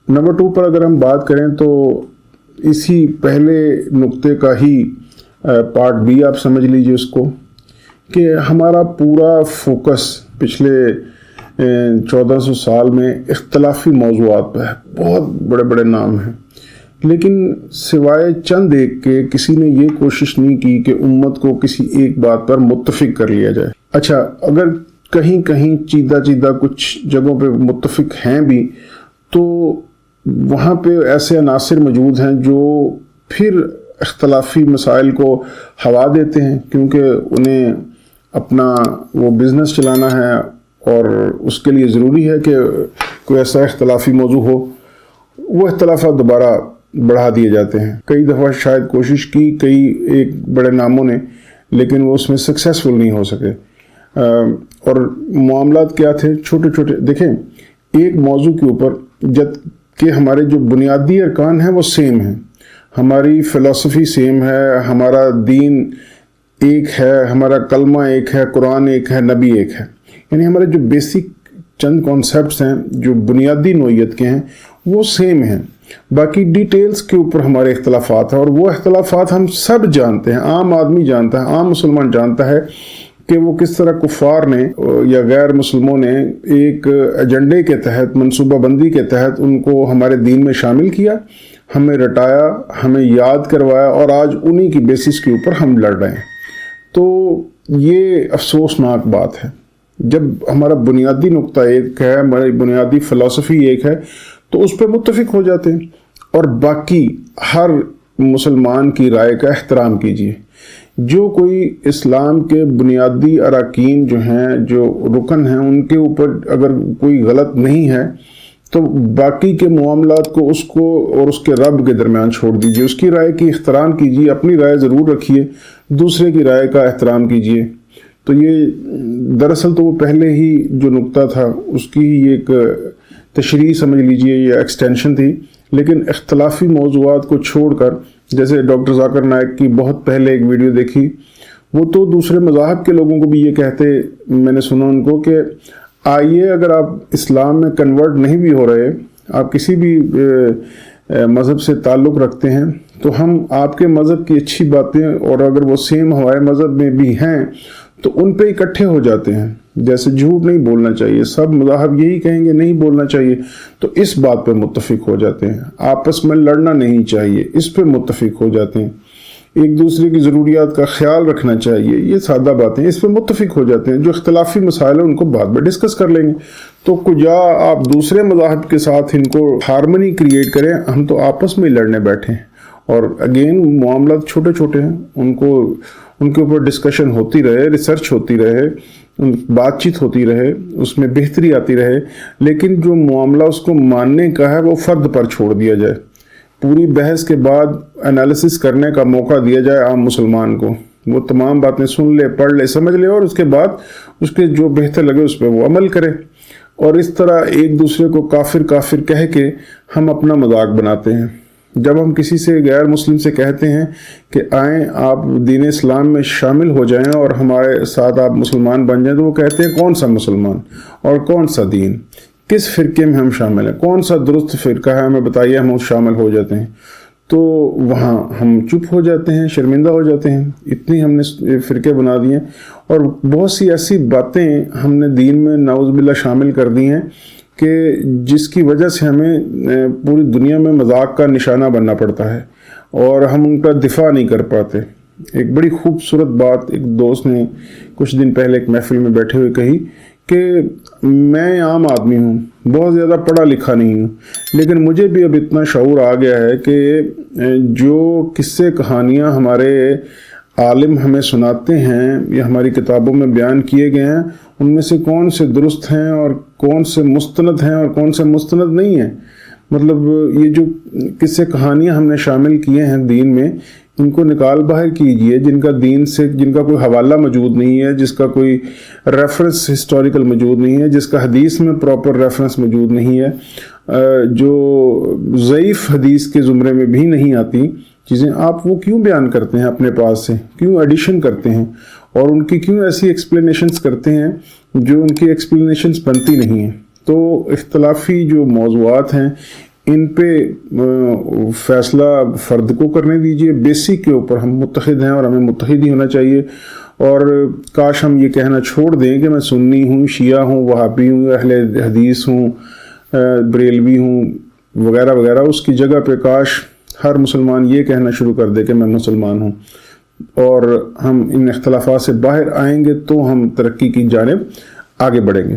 Number 2 پر اگر ہم بات کریں تو اسی پہلے نقطے کا ہی پارٹ بی آپ سمجھ لیجئے اس کو، کہ ہمارا پورا فوکس پچھلے 1400 سال میں اختلافی موضوعات پہ ہے. بہت بڑے بڑے نام ہیں، لیکن سوائے چند ایک کے کسی نے یہ کوشش نہیں کی کہ امت کو کسی ایک بات پر متفق کر لیا جائے. اچھا، اگر کہیں کہیں چیدہ کچھ جگہوں پہ متفق ہیں بھی، تو وہاں پہ ایسے عناصر موجود ہیں جو پھر اختلافی مسائل کو ہوا دیتے ہیں، کیونکہ انہیں اپنا وہ بزنس چلانا ہے اور اس کے لیے ضروری ہے کہ کوئی ایسا اختلافی موضوع ہو. وہ اختلافات دوبارہ بڑھا دیے جاتے ہیں. کئی دفعہ شاید کوشش کی کئی ایک بڑے ناموں نے، لیکن وہ اس میں سکسیسفل نہیں ہو سکے. اور معاملات کیا تھے؟ چھوٹے چھوٹے. دیکھیں، ایک موضوع کے اوپر جب کہ ہمارے جو بنیادی ارکان ہیں وہ سیم ہیں، ہماری فلسفی سیم ہے، ہمارا دین ایک ہے، ہمارا کلمہ ایک ہے، قرآن ایک ہے، نبی ایک ہے. یعنی ہمارے جو بیسک چند کانسیپٹس ہیں جو بنیادی نوعیت کے ہیں وہ سیم ہیں. باقی ڈیٹیلز کے اوپر ہمارے اختلافات ہیں، اور وہ اختلافات ہم سب جانتے ہیں. عام آدمی جانتا ہے، عام مسلمان جانتا ہے کہ وہ کس طرح کفار نے یا غیر مسلموں نے ایک ایجنڈے کے تحت، منصوبہ بندی کے تحت ان کو ہمارے دین میں شامل کیا، ہمیں رٹایا، ہمیں یاد کروایا، اور آج انہی کی بیسس کے اوپر ہم لڑ رہے ہیں. تو یہ افسوسناک بات ہے. جب ہمارا بنیادی نقطہ ایک ہے، ہماری بنیادی فلسفی ایک ہے، تو اس پہ متفق ہو جاتے ہیں. اور باقی ہر مسلمان کی رائے کا احترام کیجیے. جو کوئی اسلام کے بنیادی اراکین جو ہیں، جو رکن ہیں، ان کے اوپر اگر کوئی غلط نہیں ہے تو باقی کے معاملات کو اس کو اور اس کے رب کے درمیان چھوڑ دیجیے. اس کی رائے کی احترام کیجیے، اپنی رائے ضرور رکھیے، دوسرے کی رائے کا احترام کیجیے. تو یہ دراصل تو وہ پہلے ہی جو نقطہ تھا اس کی ایک تشریح سمجھ لیجیے، یہ ایکسٹینشن تھی. لیکن اختلافی موضوعات کو چھوڑ کر، جیسے ڈاکٹر ذاکر نائک کی بہت پہلے ایک ویڈیو دیکھی، وہ تو دوسرے مذاہب کے لوگوں کو بھی یہ کہتے، میں نے سنا ان کو، کہ آئیے اگر آپ اسلام میں کنورٹ نہیں بھی ہو رہے، آپ کسی بھی مذہب سے تعلق رکھتے ہیں، تو ہم آپ کے مذہب کی اچھی باتیں، اور اگر وہ سیم ہمارے مذہب میں بھی ہیں تو ان پہ اکٹھے ہو جاتے ہیں. جیسے جھوٹ نہیں بولنا چاہیے، سب مذاہب یہی کہیں گے نہیں بولنا چاہیے، تو اس بات پہ متفق ہو جاتے ہیں. آپس میں لڑنا نہیں چاہیے، اس پہ متفق ہو جاتے ہیں. ایک دوسرے کی ضروریات کا خیال رکھنا چاہیے، یہ سادہ باتیں، اس پہ متفق ہو جاتے ہیں. جو اختلافی مسائل ہیں ان کو بعد میں ڈسکس کر لیں گے. تو کجا آپ دوسرے مذاہب کے ساتھ ان کو ہارمنی کریٹ کریں، ہم تو آپس میں لڑنے بیٹھے ہیں. اور اگین معاملات چھوٹے چھوٹے ہیں، ان کے اوپر ڈسکشن ہوتی رہے، ریسرچ ہوتی رہے، بات چیت ہوتی رہے، اس میں بہتری آتی رہے. لیکن جو معاملہ اس کو ماننے کا ہے وہ فرد پر چھوڑ دیا جائے. پوری بحث کے بعد انالیسس کرنے کا موقع دیا جائے عام مسلمان کو. وہ تمام باتیں سن لے، پڑھ لے، سمجھ لے، اور اس کے بعد اس کے جو بہتر لگے اس پہ وہ عمل کرے. اور اس طرح ایک دوسرے کو کافر کافر کہہ کے ہم اپنا مذاق بناتے ہیں. جب ہم کسی سے غیر مسلم سے کہتے ہیں کہ آئیں آپ دین اسلام میں شامل ہو جائیں اور ہمارے ساتھ آپ مسلمان بن جائیں، تو وہ کہتے ہیں کون سا مسلمان اور کون سا دین، کس فرقے میں ہم شامل ہیں، کون سا درست فرقہ ہے ہمیں بتائیے، ہم شامل ہو جاتے ہیں. تو وہاں ہم چپ ہو جاتے ہیں، شرمندہ ہو جاتے ہیں. اتنی ہم نے فرقے بنا دیے ہیں، اور بہت سی ایسی باتیں ہم نے دین میں نعوذ باللہ شامل کر دی ہیں کہ جس کی وجہ سے ہمیں پوری دنیا میں مذاق کا نشانہ بننا پڑتا ہے، اور ہم ان کا دفاع نہیں کر پاتے. ایک بڑی خوبصورت بات ایک دوست نے کچھ دن پہلے ایک محفل میں بیٹھے ہوئے کہی کہ میں عام آدمی ہوں، بہت زیادہ پڑھا لکھا نہیں ہوں، لیکن مجھے بھی اب اتنا شعور آ گیا ہے کہ جو قصے کہانیاں ہمارے عالم ہمیں سناتے ہیں یا ہماری کتابوں میں بیان کیے گئے ہیں، ان میں سے کون سے درست ہیں اور کون سے مستند ہیں اور کون سے مستند نہیں ہیں. مطلب یہ جو قصے کہانیاں ہم نے شامل کیے ہیں دین میں، ان کو نکال باہر کیجئے، جن کا دین سے، جن کا کوئی حوالہ موجود نہیں ہے، جس کا کوئی ریفرنس ہسٹوریکل موجود نہیں ہے، جس کا حدیث میں پراپر ریفرنس موجود نہیں ہے، جو ضعیف حدیث کے زمرے میں بھی نہیں آتی چیزیں، آپ وہ کیوں بیان کرتے ہیں اپنے پاس سے، کیوں ایڈیشن کرتے ہیں، اور ان کی کیوں ایسی ایکسپلینیشنز کرتے ہیں جو ان کی ایکسپلینیشنز بنتی نہیں ہیں. تو اختلافی جو موضوعات ہیں ان پہ فیصلہ فرد کو کرنے دیجیے، بیسک کے اوپر ہم متحد ہیں اور ہمیں متحد ہی ہونا چاہیے. اور کاش ہم یہ کہنا چھوڑ دیں کہ میں سنی ہوں، شیعہ ہوں، وہابی ہوں، اہل حدیث ہوں، بریلوی ہوں وغیرہ وغیرہ. اس کی جگہ پہ کاش ہر مسلمان یہ کہنا شروع کر دے کہ میں مسلمان ہوں. اور ہم ان اختلافات سے باہر آئیں گے تو ہم ترقی کی جانب آگے بڑھیں گے.